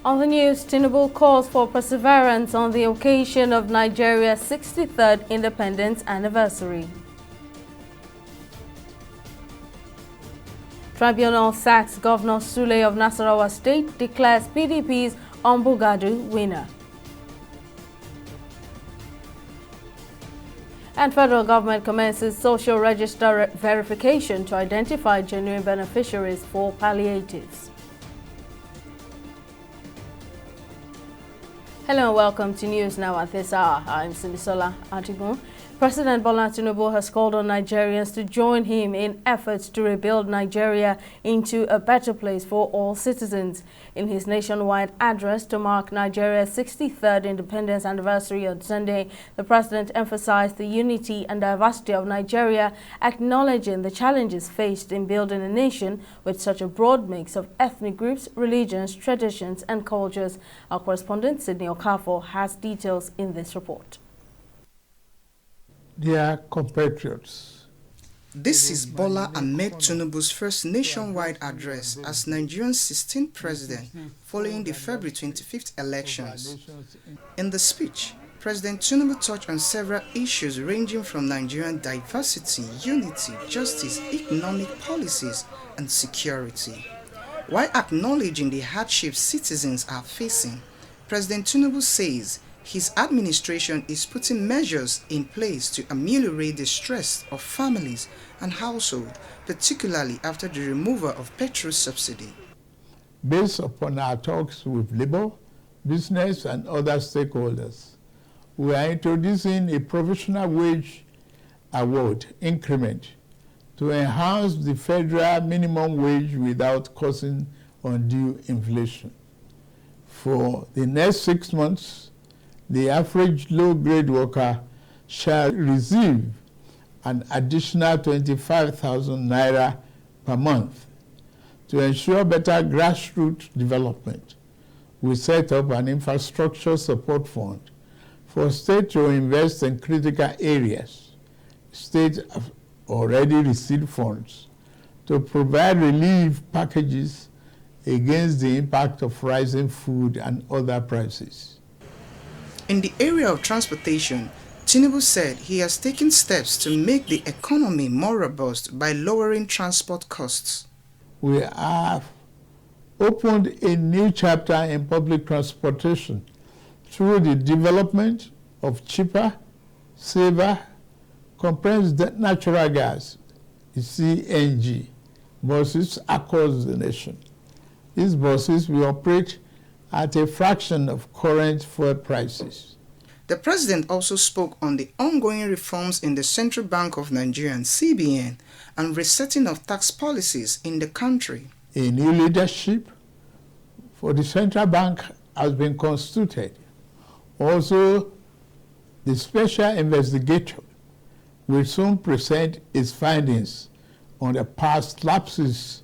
On the news, Tinubu calls for perseverance on the occasion of Nigeria's 63rd independence anniversary. Tribunal sacks Governor Sule of Nasarawa State, declares PDP's Ombugadu winner. And federal government commences social register verification to identify genuine beneficiaries for palliatives. Hello and welcome to News Now at this hour. I'm Simisola Adigun. President Bola Tinubu has called on Nigerians to join him in efforts to rebuild Nigeria into a better place for all citizens. In his nationwide address to mark Nigeria's 63rd independence anniversary on Sunday, the president emphasized the unity and diversity of Nigeria, acknowledging the challenges faced in building a nation with such a broad mix of ethnic groups, religions, traditions, and cultures. Our correspondent, Sydney Okafor, has details in this report. Dear compatriots, this is Bola Ahmed Tinubu's first nationwide address as Nigeria's 16th president following the February 25th elections. In the speech, President Tinubu touched on several issues ranging from Nigerian diversity, unity, justice, economic policies, and security. While acknowledging the hardships citizens are facing, President Tinubu says his administration is putting measures in place to ameliorate the stress of families and households, particularly after the removal of petrol subsidy. Based upon our talks with labor, business, and other stakeholders, we are introducing a provisional wage award increment to enhance the federal minimum wage without causing undue inflation. For the next 6 months, the average low-grade worker shall receive an additional 25,000 naira per month. To ensure better grassroots development, we set up an infrastructure support fund for states to invest in critical areas. States have already received funds to provide relief packages against the impact of rising food and other prices. In the area of transportation, Tinubu said he has taken steps to make the economy more robust by lowering transport costs. We have opened a new chapter in public transportation through the development of cheaper, safer, compressed natural gas, CNG, buses across the nation. These buses will operate at a fraction of current fuel prices. The president also spoke on the ongoing reforms in the Central Bank of Nigeria, CBN, and resetting of tax policies in the country. A new leadership for the Central Bank has been constituted. Also, the special investigator will soon present its findings on the past lapses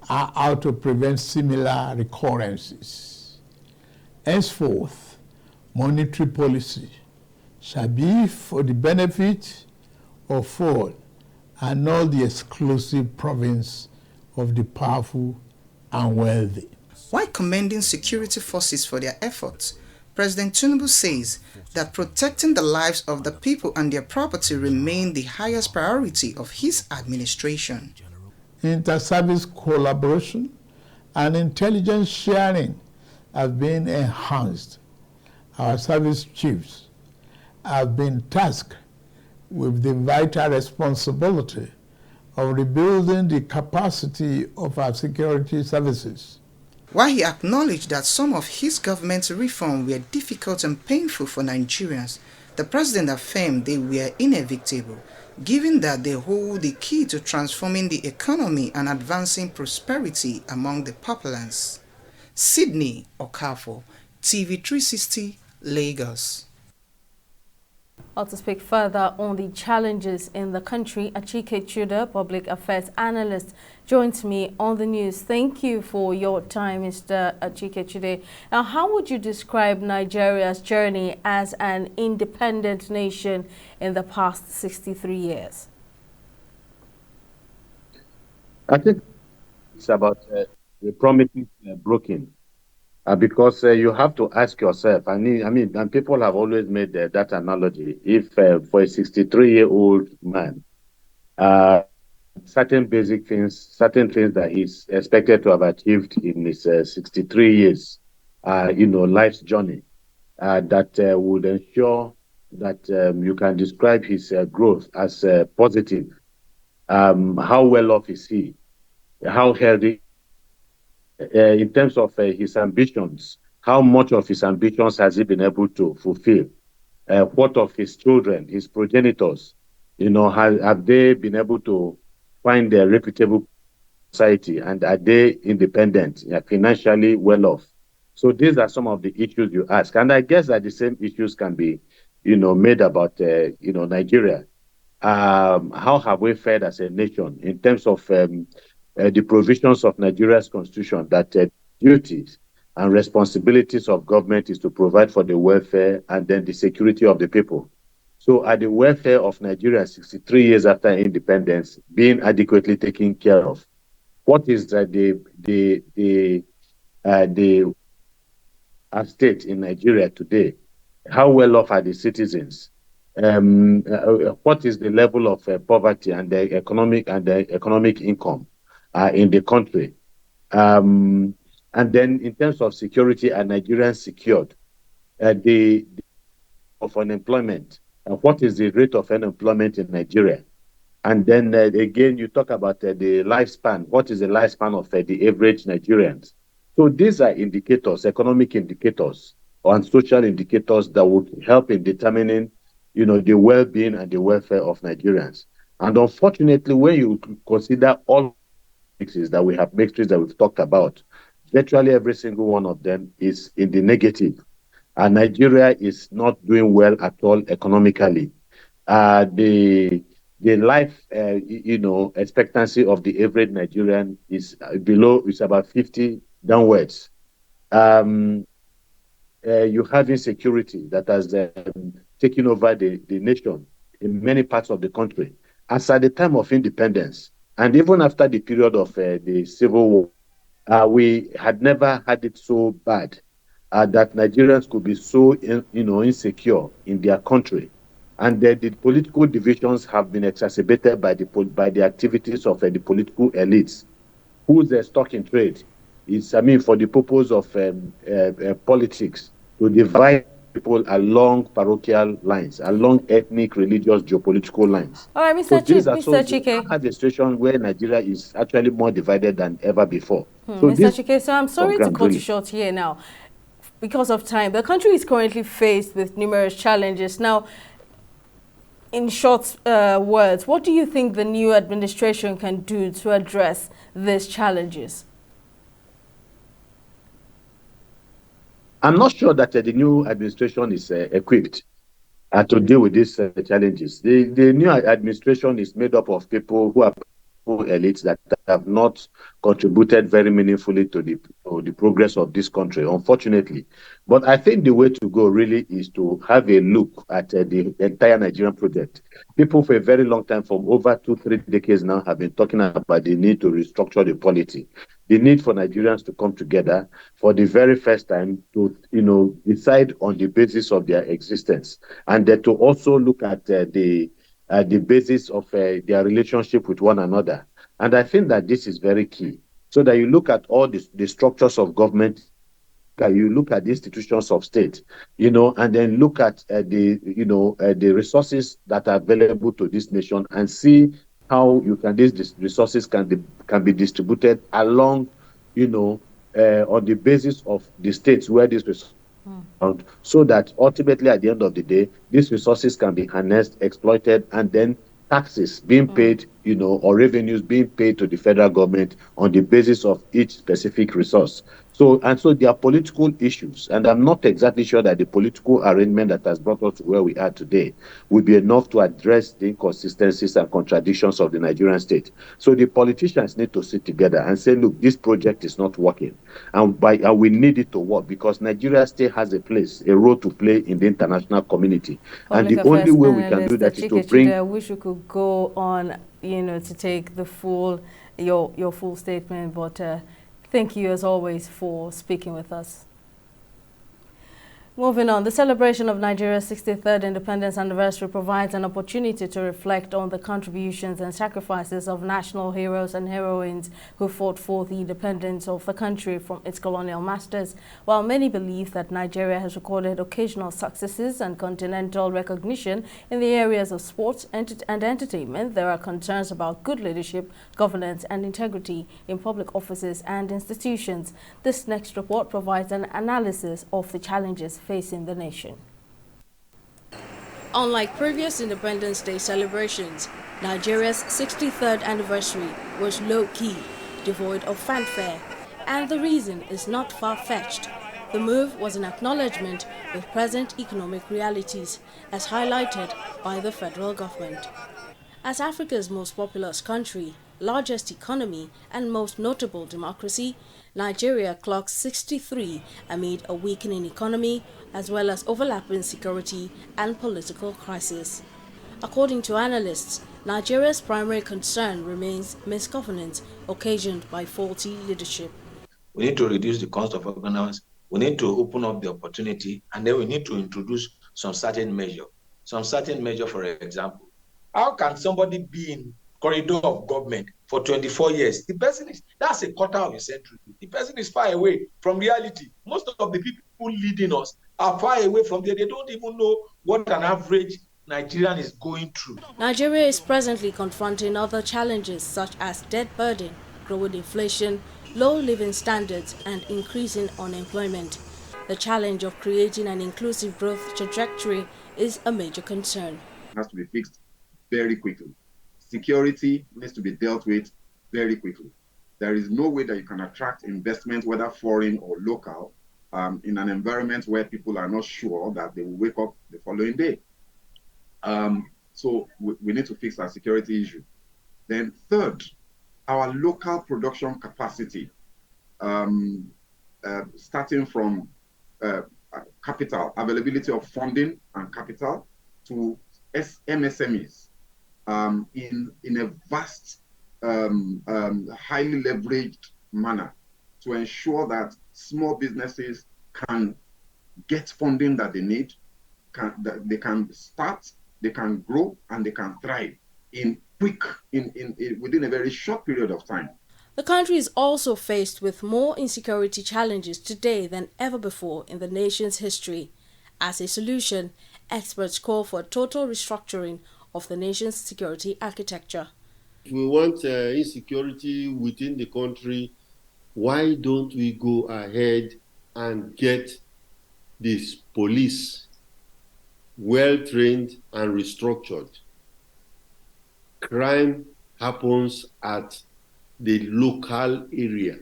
and how to prevent similar recurrences. Henceforth, monetary policy shall be for the benefit of all and not the exclusive province of the powerful and wealthy. While commending security forces for their efforts, President Tinubu says that protecting the lives of the people and their property remain the highest priority of his administration. Inter-service collaboration and intelligence sharing have been enhanced. Our service chiefs have been tasked with the vital responsibility of rebuilding the capacity of our security services. While he acknowledged that some of his government's reforms were difficult and painful for Nigerians, the president affirmed they were inevitable, given that they hold the key to transforming the economy and advancing prosperity among the populace. Sydney Okafor, TV360, Lagos. To speak further on the challenges in the country, Achike Chuda, public affairs analyst, joins me on the news. Thank you for your time, Mr. Achike Chuda. Now, how would you describe Nigeria's journey as an independent nation in the past 63 years? I think it's about the promises broken. because you have to ask yourself, and people have always made that analogy. If for a 63-year-old man, certain basic things, certain things that he's expected to have achieved in his 63 years, life's journey, that would ensure that you can describe his growth as positive. How well off is he? How healthy? In terms of his ambitions, how much of his ambitions has he been able to fulfill? What of his children, his progenitors? Have they been able to find a reputable society, and are they independent, financially well off? So these are some of the issues you ask, and I guess that the same issues can be, made about, Nigeria. How have we fared as a nation in terms of the provisions of Nigeria's constitution that duties and responsibilities of government is to provide for the welfare and then the security of the people. So are the welfare of Nigeria 63 years after independence being adequately taken care of? What is the state in Nigeria today? How well off are the citizens? What is the level of poverty and the economic income in the country? And then in terms of security, are Nigerians secured? The of unemployment, what is the rate of unemployment in Nigeria? And then again, you talk about the lifespan. What is the lifespan of the average Nigerians? So these are indicators, economic indicators, and social indicators that would help in determining, the well-being and the welfare of Nigerians. And unfortunately, when you consider all mixes that we have, matrices that we've talked about, virtually every single one of them is in the negative. And Nigeria is not doing well at all economically. The life, expectancy of the average Nigerian is is about 50 downwards. You have insecurity that has taken over the nation in many parts of the country. As at the time of independence, and even after the period of the Civil War, we had never had it so bad that Nigerians could be so, insecure in their country. And the political divisions have been exacerbated by the activities of the political elites, whose stock in trade is, for the purpose of politics, to divide people along parochial lines, along ethnic, religious, geopolitical lines. All right, Mr. Chike. Have a situation where Nigeria is actually more divided than ever before. So Mr. Chike, so I'm sorry to cut you short here now. Because of time, the country is currently faced with numerous challenges. Now, in short words, what do you think the new administration can do to address these challenges? I'm not sure that the new administration is equipped to deal with these challenges. The new administration is made up of people who are elites that have not contributed very meaningfully to the progress of this country, unfortunately. But I think the way to go really is to have a look at the entire Nigerian project. People for a very long time, from over 2-3 decades now, have been talking about the need to restructure the polity, the need for Nigerians to come together for the very first time to, decide on the basis of their existence, and then to also look at the basis of their relationship with one another. And I think that this is very key, so that you look at all the structures of government, you look at the institutions of state, and then look at the resources that are available to this nation, and see how these resources can be distributed along, on the basis of the states where these resources so that ultimately at the end of the day, these resources can be harnessed, exploited, and then taxes being paid, or revenues being paid to the federal government on the basis of each specific resource. So there are political issues, and I'm not exactly sure that the political arrangement that has brought us to where we are today will be enough to address the inconsistencies and contradictions of the Nigerian state. So the politicians need to sit together and say, look, this project is not working, and we need it to work, because Nigeria still has a role to play in the international community. And the only way we can do that is to bring... I wish you could go on, to take the your full statement, but thank you as always for speaking with us. Moving on, the celebration of Nigeria's 63rd independence anniversary provides an opportunity to reflect on the contributions and sacrifices of national heroes and heroines who fought for the independence of the country from its colonial masters. While many believe that Nigeria has recorded occasional successes and continental recognition in the areas of sports and entertainment, there are concerns about good leadership, governance and integrity in public offices and institutions. This next report provides an analysis of the challenges facing the nation. Unlike previous Independence Day celebrations, Nigeria's 63rd anniversary was low-key, devoid of fanfare, and the reason is not far-fetched. The move was an acknowledgement of present economic realities, as highlighted by the federal government. As Africa's most populous country, largest economy and most notable democracy, Nigeria clocks 63 amid a weakening economy as well as overlapping security and political crisis. According to analysts, Nigeria's primary concern remains misgovernance occasioned by faulty leadership. We need to reduce the cost of governance, we need to open up the opportunity, and then we need to introduce some certain measure. For example, how can somebody be in corridor of government for 24 years? That's a quarter of a century. The person is far away from reality. Most of the people leading us are far away from there. They don't even know what an average Nigerian is going through. Nigeria is presently confronting other challenges such as debt burden, growing inflation, low living standards and increasing unemployment. The challenge of creating an inclusive growth trajectory is a major concern. It has to be fixed very quickly. Security needs to be dealt with very quickly. There is no way that you can attract investment, whether foreign or local, in an environment where people are not sure that they will wake up the following day. So we need to fix our security issue. Then third, our local production capacity, starting from capital, availability of funding and capital to MSMEs. In a vast, highly leveraged manner to ensure that small businesses can get funding that they need, they can start, they can grow, and they can thrive within a very short period of time. The country is also faced with more insecurity challenges today than ever before in the nation's history. As a solution, experts call for a total restructuring of the nation's security architecture. If we want insecurity within the country, why don't we go ahead and get this police well-trained and restructured? Crime happens at the local area,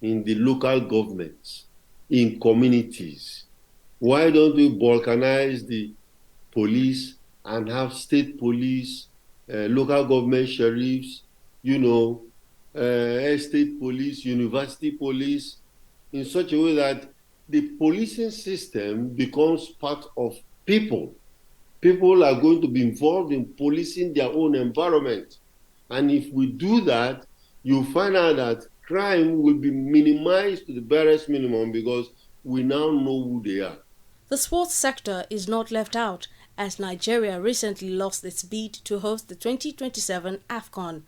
in the local governments, in communities. Why don't we balkanize the police and have state police, local government sheriffs, state police, university police, in such a way that the policing system becomes part of people. People are going to be involved in policing their own environment. And if we do that, you'll find out that crime will be minimized to the barest minimum because we now know who they are. The sports sector is not left out, as Nigeria recently lost its bid to host the 2027 AFCON.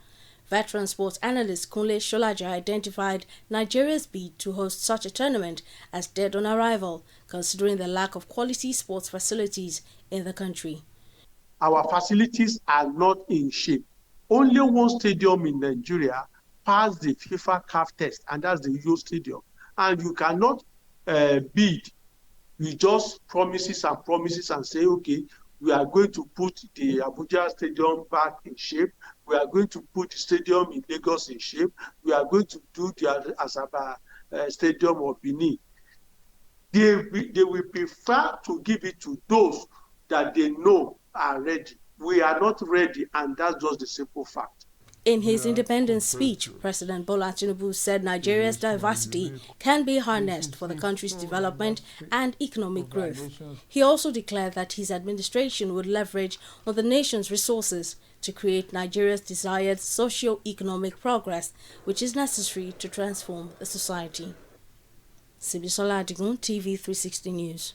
Veteran sports analyst Kunle Sholaja identified Nigeria's bid to host such a tournament as dead on arrival, considering the lack of quality sports facilities in the country. Our facilities are not in shape. Only one stadium in Nigeria passed the FIFA CAF test, and that's the Uyo Stadium. And you cannot bid with just promises and say, okay, we are going to put the Abuja Stadium back in shape. We are going to put the stadium in Lagos in shape. We are going to do the Asaba Stadium or Benin. They will prefer to give it to those that they know are ready. We are not ready, and that's just the simple fact. In his independence speech, President Bola Tinubu said Nigeria's diversity can be harnessed for the country's development and economic growth. He also declared that his administration would leverage on the nation's resources to create Nigeria's desired socio-economic progress, which is necessary to transform the society. Sibisola Adigun, TV 360 News.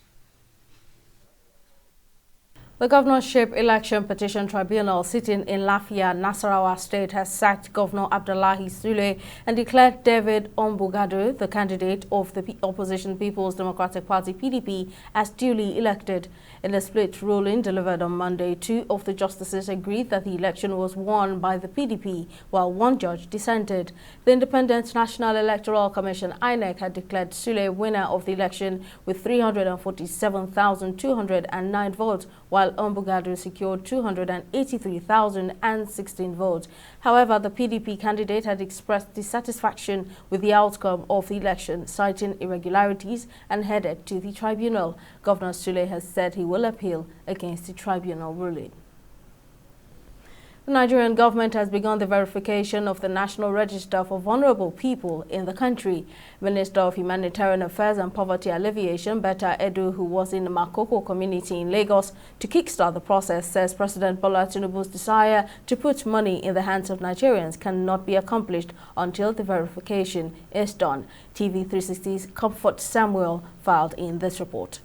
The Governorship Election Petition Tribunal sitting in Lafia, Nasarawa State has sacked Governor Abdullahi Sule and declared David Ombugadu, the candidate of the opposition People's Democratic Party PDP, as duly elected. In a split ruling delivered on Monday, 2 of the justices agreed that the election was won by the PDP, while 1 judge dissented. The Independent National Electoral Commission (INEC) had declared Sule winner of the election with 347,209 votes, while Ombugadu secured 283,016 votes. However, the PDP candidate had expressed dissatisfaction with the outcome of the election, citing irregularities, and headed to the tribunal. Governor Sule has said he will appeal against the tribunal ruling. The Nigerian government has begun the verification of the National Register for vulnerable people in the country. Minister of Humanitarian Affairs and Poverty Alleviation, Betta Edu, who was in the Makoko community in Lagos to kickstart the process, says President Bola Tinubu's desire to put money in the hands of Nigerians cannot be accomplished until the verification is done. TV360's Comfort Samuel filed in this report.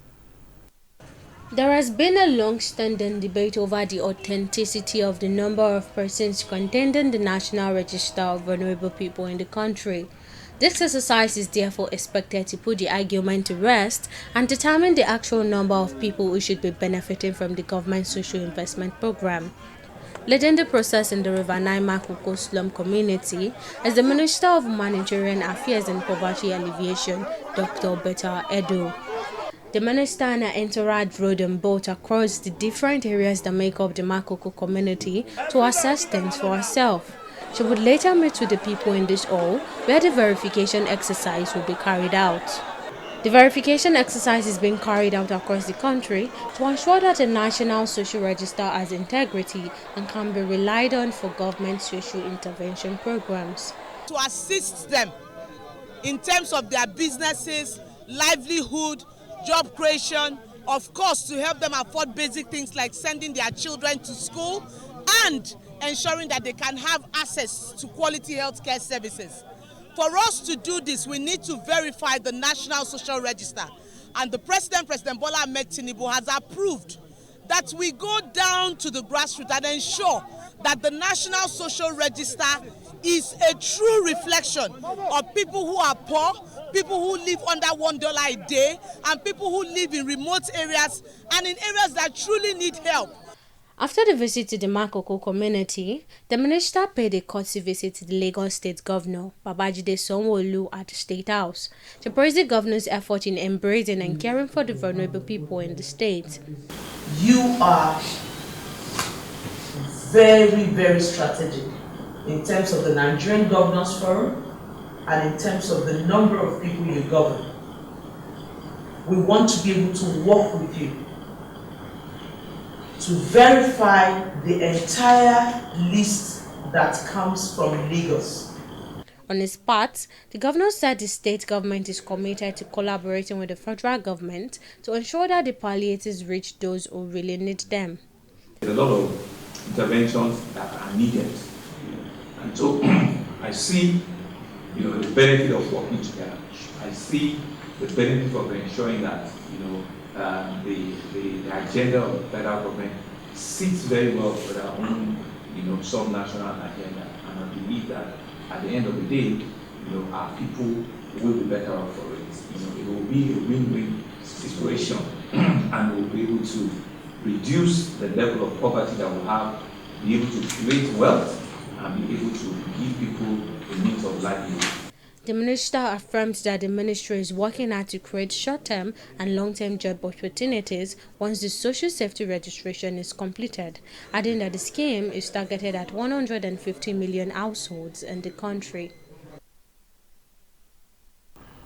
There has been a long-standing debate over the authenticity of the number of persons contained in the National Register of Vulnerable People in the country. This exercise is therefore expected to put the argument to rest and determine the actual number of people who should be benefiting from the government social investment program. Leading the process in the River-Nile Makoko slum community is the Minister of Humanitarian Affairs and Poverty Alleviation, Dr. Betta Edu. The minister and her entourage rode on boat across the different areas that make up the Makoko community to assess things for herself. She would later meet with the people in this hall where the verification exercise will be carried out. The verification exercise is being carried out across the country to ensure that the National Social Register has integrity and can be relied on for government social intervention programs. To assist them in terms of their businesses, livelihood, job creation, of course to help them afford basic things like sending their children to school and ensuring that they can have access to quality healthcare services. For us to do this, we need to verify the National Social Register, and the President Bola Ahmed Tinubu, has approved that we go down to the grassroots and ensure that the National Social Register is a true reflection of people who are poor, people who live under $1 a day, and people who live in remote areas and in areas that truly need help. After the visit to the Makoko community, the minister paid a courtesy visit to the Lagos State Governor, Babajide Sanwo-Olu, at the State House to praise the governor's effort in embracing and caring for the vulnerable people in the state. You are very, very strategic in terms of the Nigerian Governors Forum and in terms of the number of people you govern. We want to be able to work with you to verify the entire list that comes from Lagos. On his part, the governor said the state government is committed to collaborating with the federal government to ensure that the palliatives reach those who really need them. There's a lot of interventions that are needed. And so I see the benefit of working together. I see the benefit of ensuring that the agenda of the federal government sits very well with our own sub-national agenda. And I believe that at the end of the day, our people will be better off for it. It will be a win-win situation, and we'll be able to reduce the level of poverty that we have, be able to create wealth, and be able to give people the means of livelihood. The minister affirmed that the ministry is working hard to create short-term and long-term job opportunities once the social safety registration is completed, adding that the scheme is targeted at 150 million households in the country.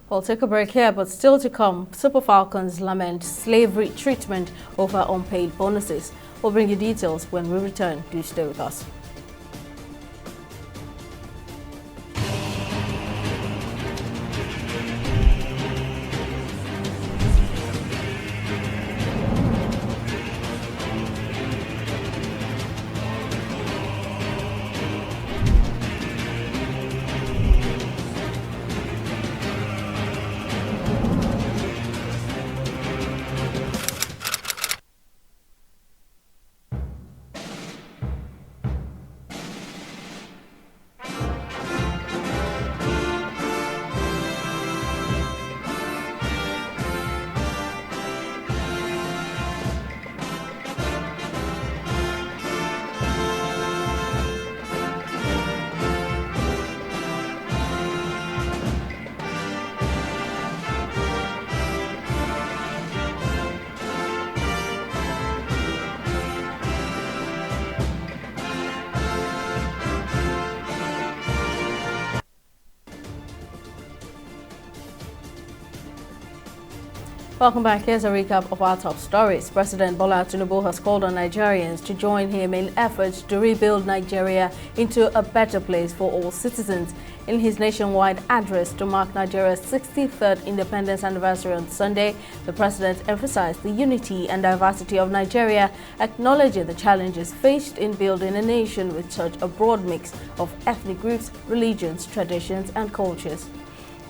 We'll take a break here, but still to come, Super Falcons lament slavery treatment over unpaid bonuses. We'll bring you details when we return. Do stay with us. Welcome back. Here's a recap of our top stories. President Bola Tinubu has called on Nigerians to join him in efforts to rebuild Nigeria into a better place for all citizens. In his nationwide address to mark Nigeria's 63rd independence anniversary on Sunday, the president emphasized the unity and diversity of Nigeria, acknowledging the challenges faced in building a nation with such a broad mix of ethnic groups, religions, traditions, and cultures.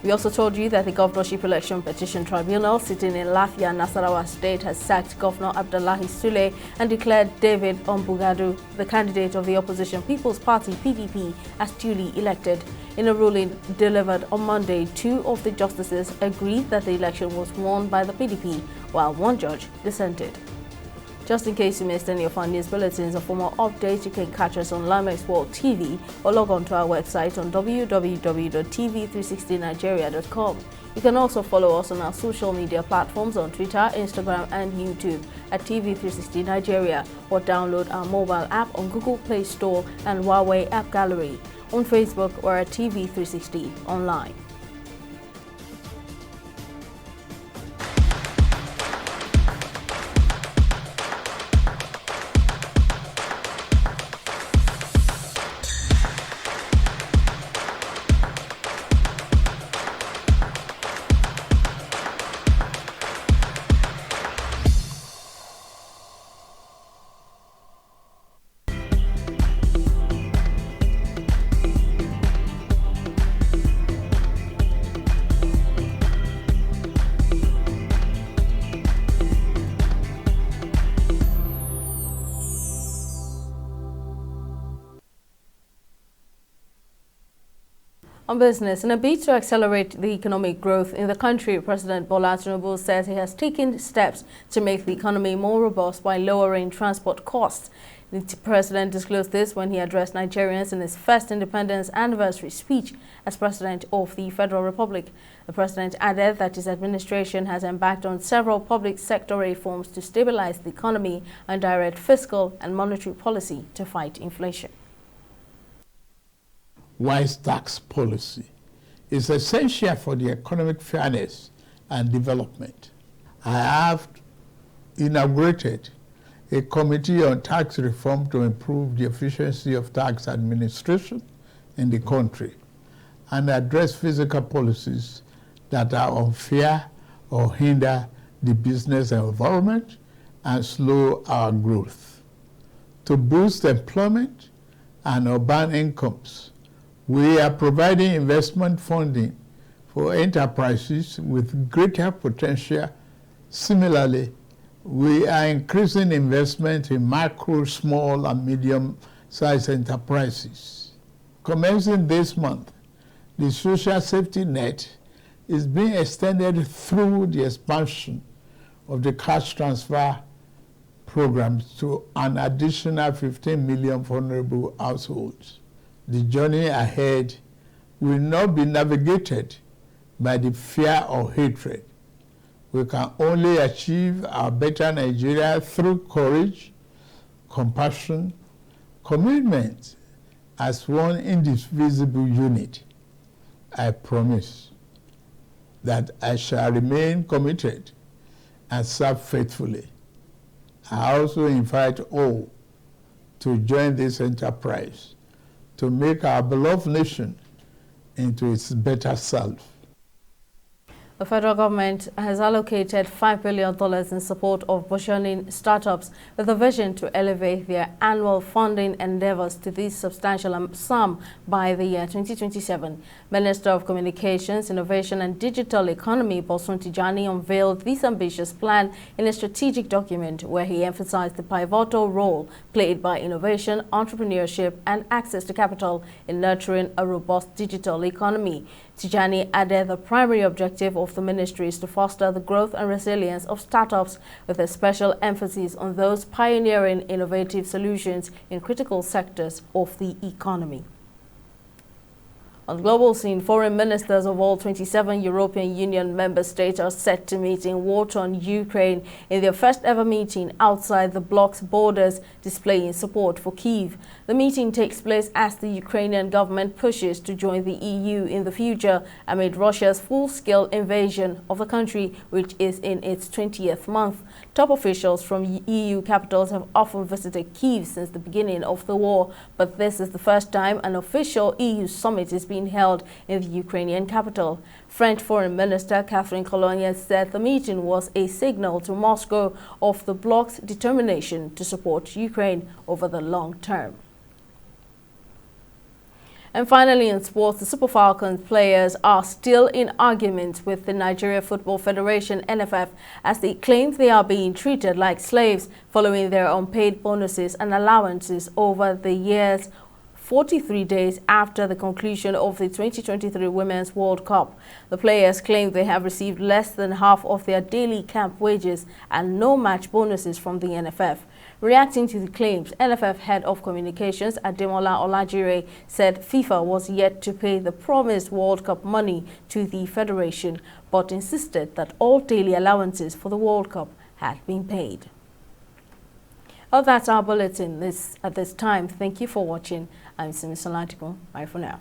We also told you that the Governorship Election Petition Tribunal sitting in Lafia, Nasarawa State has sacked Governor Abdullahi Sule and declared David Ombugadu, the candidate of the opposition People's Party (PDP), as duly elected. In a ruling delivered on Monday, 2 of the justices agreed that the election was won by the PDP, while 1 judge dissented. Just in case you missed any of our news bulletins or for more updates, you can catch us on Limex World TV or log on to our website on www.tv360nigeria.com. You can also follow us on our social media platforms on Twitter, Instagram, and YouTube at TV360 Nigeria, or download our mobile app on Google Play Store and Huawei App Gallery. On Facebook, we're at TV360 Online. On business, in a bid to accelerate the economic growth in the country, President Bola Tinubu says he has taken steps to make the economy more robust by lowering transport costs. The president disclosed this when he addressed Nigerians in his first independence anniversary speech as president of the Federal Republic. The president added that his administration has embarked on several public sector reforms to stabilize the economy and direct fiscal and monetary policy to fight inflation. Wise tax policy is essential for the economic fairness and development. I have inaugurated a committee on tax reform to improve the efficiency of tax administration in the country and address fiscal policies that are unfair or hinder the business environment and slow our growth. To boost employment and urban incomes, we are providing investment funding for enterprises with greater potential. Similarly, we are increasing investment in micro, small, and medium-sized enterprises. Commencing this month, the social safety net is being extended through the expansion of the cash transfer programs to an additional 15 million vulnerable households. The journey ahead will not be navigated by the fear or hatred. We can only achieve our better Nigeria through courage, compassion, commitment as one indivisible unit. I promise that I shall remain committed and serve faithfully. I also invite all to join this enterprise to make our beloved nation into its better self. The federal government has allocated $5 billion in support of burgeoning startups with a vision to elevate their annual funding endeavors to this substantial sum by the year 2027. Minister of Communications, Innovation and Digital Economy, Bosun Tijani, unveiled this ambitious plan in a strategic document where he emphasized the pivotal role played by innovation, entrepreneurship, and access to capital in nurturing a robust digital economy. Tijani added the primary objective of the ministry is to foster the growth and resilience of startups with a special emphasis on those pioneering innovative solutions in critical sectors of the economy. On the global scene, foreign ministers of all 27 European Union member states are set to meet in war-torn Ukraine in their first ever meeting outside the bloc's borders, displaying support for Kyiv. The meeting takes place as the Ukrainian government pushes to join the EU in the future amid Russia's full-scale invasion of the country, which is in its 20th month. Top officials from EU capitals have often visited Kyiv since the beginning of the war, but this is the first time an official EU summit is being held in the Ukrainian capital. French Foreign Minister Catherine Colonna said the meeting was a signal to Moscow of the bloc's determination to support Ukraine over the long term. And finally, in sports, the Super Falcons players are still in argument with the Nigeria Football Federation (NFF) as they claim they are being treated like slaves following their unpaid bonuses and allowances over the years 43 days after the conclusion of the 2023 Women's World Cup. The players claim they have received less than half of their daily camp wages and no match bonuses from the NFF. Reacting to the claims, NFF Head of Communications Ademola Olajire said FIFA was yet to pay the promised World Cup money to the federation, but insisted that all daily allowances for the World Cup had been paid. Well, that's our bulletin at this time. Thank you for watching. I'm Simi Solatico. Bye for now.